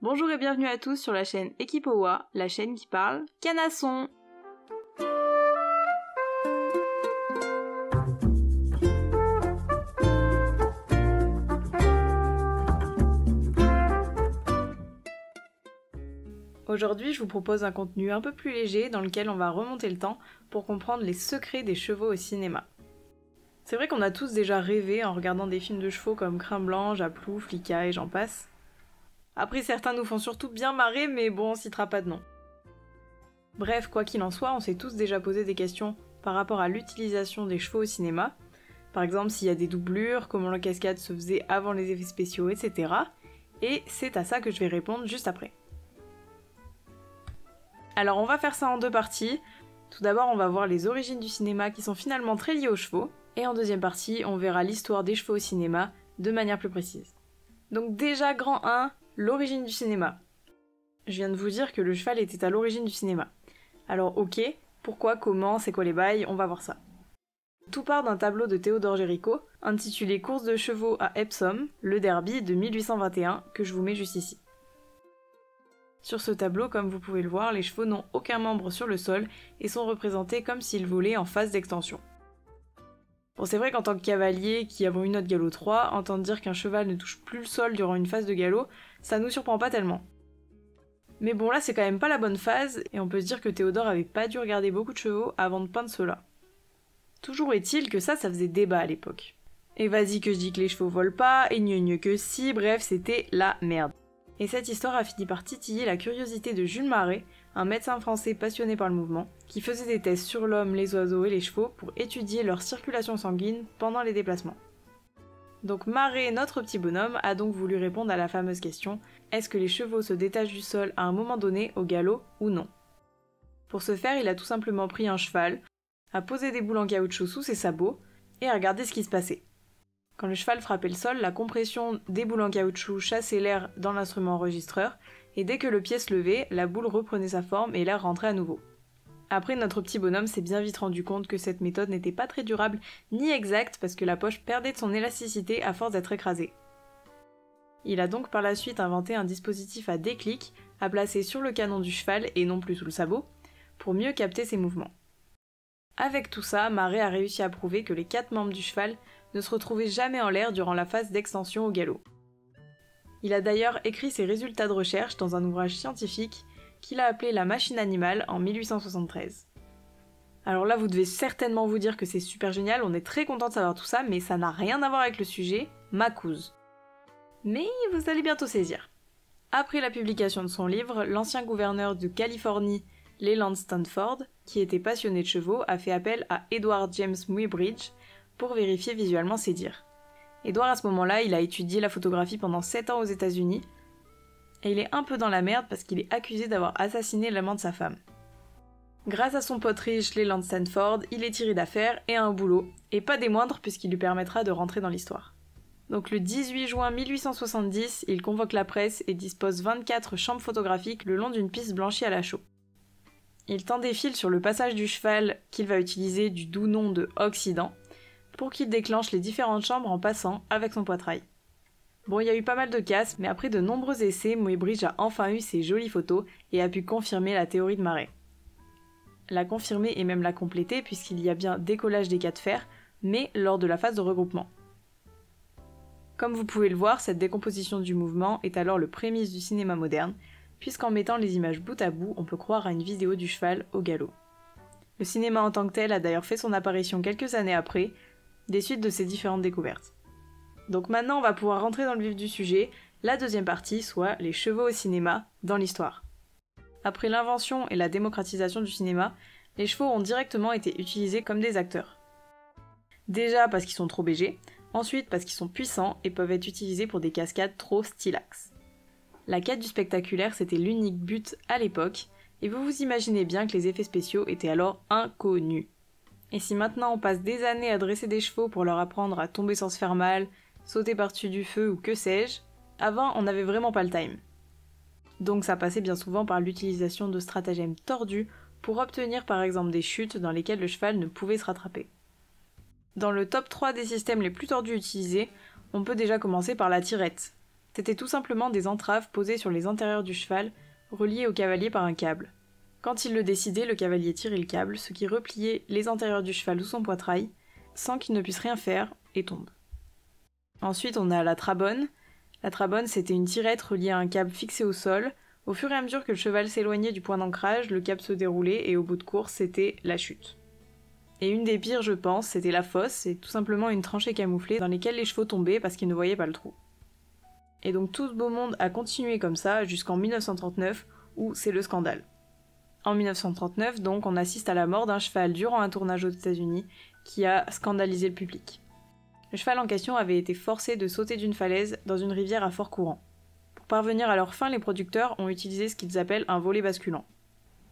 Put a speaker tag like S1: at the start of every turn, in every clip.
S1: Bonjour et bienvenue à tous sur la chaîne Equipowa, la chaîne qui parle canasson. Aujourd'hui, je vous propose un contenu un peu plus léger dans lequel on va remonter le temps pour comprendre les secrets des chevaux au cinéma. C'est vrai qu'on a tous déjà rêvé en regardant des films de chevaux comme Crin Blanc, Japlouf, Lika et j'en passe. Après, certains nous font surtout bien marrer, mais bon, on citera pas de nom. Bref, quoi qu'il en soit, on s'est tous déjà posé des questions par rapport à l'utilisation des chevaux au cinéma. Par exemple, s'il y a des doublures, comment la cascade se faisait avant les effets spéciaux, etc. Et c'est à ça que je vais répondre juste après. Alors on va faire ça en deux parties. Tout d'abord, on va voir les origines du cinéma qui sont finalement très liées aux chevaux. Et en deuxième partie, on verra l'histoire des chevaux au cinéma de manière plus précise. Donc déjà, grand 1, l'origine du cinéma. Je viens de vous dire que le cheval était à l'origine du cinéma. Alors ok, pourquoi, comment, c'est quoi les bails, on va voir ça. Tout part d'un tableau de Théodore Géricault, intitulé Course de chevaux à Epsom, le derby de 1821, que je vous mets juste ici. Sur ce tableau, comme vous pouvez le voir, les chevaux n'ont aucun membre sur le sol et sont représentés comme s'ils volaient en phase d'extension. Bon, c'est vrai qu'en tant que cavalier qui avons une note galop 3, entendre dire qu'un cheval ne touche plus le sol durant une phase de galop, ça nous surprend pas tellement. Mais bon, là c'est quand même pas la bonne phase, et on peut se dire que Théodore avait pas dû regarder beaucoup de chevaux avant de peindre cela. Toujours est-il que ça faisait débat à l'époque. Et vas-y que je dis que les chevaux volent pas, et gneu que si, bref, c'était la merde. Et cette histoire a fini par titiller la curiosité de Jules Marais, un médecin français passionné par le mouvement, qui faisait des tests sur l'homme, les oiseaux et les chevaux pour étudier leur circulation sanguine pendant les déplacements. Donc Marais, notre petit bonhomme, a donc voulu répondre à la fameuse question « Est-ce que les chevaux se détachent du sol à un moment donné au galop ou non ?» Pour ce faire, il a tout simplement pris un cheval, a posé des boules en caoutchouc sous ses sabots et a regardé ce qui se passait. Quand le cheval frappait le sol, la compression des boules en caoutchouc chassait l'air dans l'instrument enregistreur, et dès que le pied se levait, la boule reprenait sa forme et l'air rentrait à nouveau. Après, notre petit bonhomme s'est bien vite rendu compte que cette méthode n'était pas très durable ni exacte parce que la poche perdait de son élasticité à force d'être écrasée. Il a donc par la suite inventé un dispositif à déclic à placer sur le canon du cheval et non plus sous le sabot, pour mieux capter ses mouvements. Avec tout ça, Marais a réussi à prouver que les 4 membres du cheval ne se retrouvaient jamais en l'air durant la phase d'extension au galop. Il a d'ailleurs écrit ses résultats de recherche dans un ouvrage scientifique qu'il a appelé La machine animale en 1873. Alors là, vous devez certainement vous dire que c'est super génial, on est très content de savoir tout ça, mais ça n'a rien à voir avec le sujet, Macouse. Mais vous allez bientôt saisir. Après la publication de son livre, l'ancien gouverneur de Californie, Leland Stanford, qui était passionné de chevaux, a fait appel à Edward James Muybridge pour vérifier visuellement ses dires. Edward, à ce moment-là, il a étudié la photographie pendant 7 ans aux États-Unis, et il est un peu dans la merde parce qu'il est accusé d'avoir assassiné l'amant de sa femme. Grâce à son pote riche Leland Stanford, il est tiré d'affaire et a un boulot, et pas des moindres puisqu'il lui permettra de rentrer dans l'histoire. Donc le 18 juin 1870, il convoque la presse et dispose 24 chambres photographiques le long d'une piste blanchie à la chaux. Il tend des fils sur le passage du cheval qu'il va utiliser du doux nom de Occident, pour qu'il déclenche les différentes chambres en passant avec son poitrail. Bon, il y a eu pas mal de casses, mais après de nombreux essais, Muybridge a enfin eu ses jolies photos et a pu confirmer la théorie de Marais. La confirmer et même la compléter puisqu'il y a bien décollage des 4 fers, mais lors de la phase de regroupement. Comme vous pouvez le voir, cette décomposition du mouvement est alors le prémisse du cinéma moderne, puisqu'en mettant les images bout à bout, on peut croire à une vidéo du cheval au galop. Le cinéma en tant que tel a d'ailleurs fait son apparition quelques années après, des suites de ces différentes découvertes. Donc maintenant on va pouvoir rentrer dans le vif du sujet, la deuxième partie, soit les chevaux au cinéma dans l'histoire. Après l'invention et la démocratisation du cinéma, les chevaux ont directement été utilisés comme des acteurs. Déjà parce qu'ils sont trop bégés, ensuite parce qu'ils sont puissants et peuvent être utilisés pour des cascades trop stylax. La quête du spectaculaire c'était l'unique but à l'époque, et vous vous imaginez bien que les effets spéciaux étaient alors inconnus. Et si maintenant on passe des années à dresser des chevaux pour leur apprendre à tomber sans se faire mal, sauter par-dessus du feu ou que sais-je, avant on n'avait vraiment pas le time. Donc ça passait bien souvent par l'utilisation de stratagèmes tordus pour obtenir par exemple des chutes dans lesquelles le cheval ne pouvait se rattraper. Dans le top 3 des systèmes les plus tordus utilisés, on peut déjà commencer par la tirette. C'était tout simplement des entraves posées sur les antérieurs du cheval, reliées au cavalier par un câble. Quand il le décidait, le cavalier tirait le câble, ce qui repliait les antérieurs du cheval sous son poitrail, sans qu'il ne puisse rien faire, et tombe. Ensuite, on a la trabonne. La trabonne, c'était une tirette reliée à un câble fixé au sol. Au fur et à mesure que le cheval s'éloignait du point d'ancrage, le câble se déroulait et au bout de course, c'était la chute. Et une des pires, je pense, c'était la fosse, c'est tout simplement une tranchée camouflée dans laquelle les chevaux tombaient parce qu'ils ne voyaient pas le trou. Et donc tout ce beau monde a continué comme ça jusqu'en 1939, où c'est le scandale. En 1939, donc, on assiste à la mort d'un cheval durant un tournage aux États-Unis qui a scandalisé le public. Le cheval en question avait été forcé de sauter d'une falaise dans une rivière à fort courant. Pour parvenir à leur fin, les producteurs ont utilisé ce qu'ils appellent un volet basculant.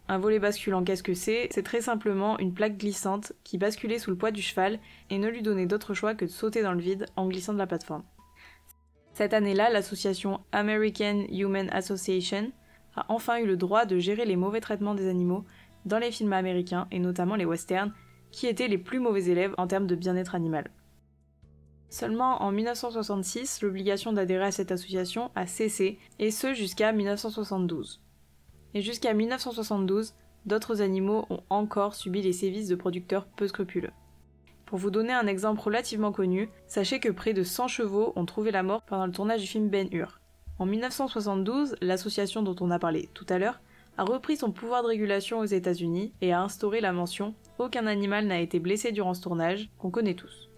S1: Un volet basculant, qu'est-ce que c'est ? C'est très simplement une plaque glissante qui basculait sous le poids du cheval et ne lui donnait d'autre choix que de sauter dans le vide en glissant de la plateforme. Cette année-là, l'association American Humane Association a enfin eu le droit de gérer les mauvais traitements des animaux dans les films américains et notamment les westerns, qui étaient les plus mauvais élèves en termes de bien-être animal. Seulement en 1966, l'obligation d'adhérer à cette association a cessé, et ce jusqu'à 1972. Et jusqu'à 1972, d'autres animaux ont encore subi les sévices de producteurs peu scrupuleux. Pour vous donner un exemple relativement connu, sachez que près de 100 chevaux ont trouvé la mort pendant le tournage du film Ben-Hur. En 1972, l'association dont on a parlé tout à l'heure a repris son pouvoir de régulation aux États-Unis et a instauré la mention « Aucun animal n'a été blessé durant ce tournage » qu'on connaît tous.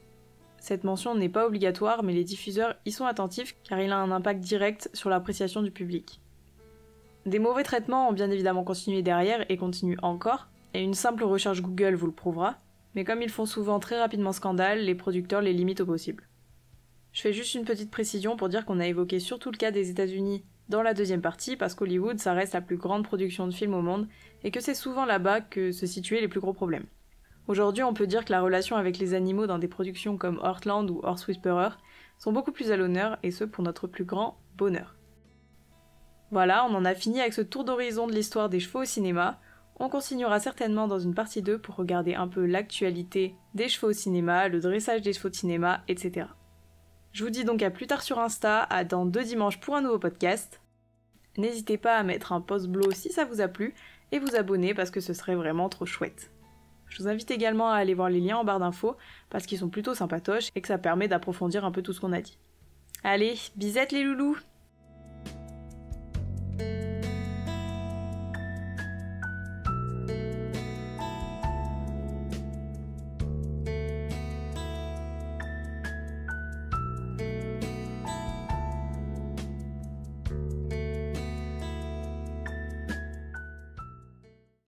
S1: Cette mention n'est pas obligatoire, mais les diffuseurs y sont attentifs car il a un impact direct sur l'appréciation du public. Des mauvais traitements ont bien évidemment continué derrière et continuent encore, et une simple recherche Google vous le prouvera, mais comme ils font souvent très rapidement scandale, les producteurs les limitent au possible. Je fais juste une petite précision pour dire qu'on a évoqué surtout le cas des États-Unis dans la deuxième partie, parce qu'Hollywood, ça reste la plus grande production de films au monde, et que c'est souvent là-bas que se situaient les plus gros problèmes. Aujourd'hui, on peut dire que la relation avec les animaux dans des productions comme Heartland ou Horse Whisperer sont beaucoup plus à l'honneur, et ce pour notre plus grand bonheur. Voilà, on en a fini avec ce tour d'horizon de l'histoire des chevaux au cinéma. On continuera certainement dans une partie 2 pour regarder un peu l'actualité des chevaux au cinéma, le dressage des chevaux de cinéma, etc. Je vous dis donc à plus tard sur Insta, à dans 2 dimanches pour un nouveau podcast. N'hésitez pas à mettre un pouce bleu si ça vous a plu, et vous abonner parce que ce serait vraiment trop chouette. Je vous invite également à aller voir les liens en barre d'infos, parce qu'ils sont plutôt sympatoches et que ça permet d'approfondir un peu tout ce qu'on a dit. Allez, bisettes les loulous!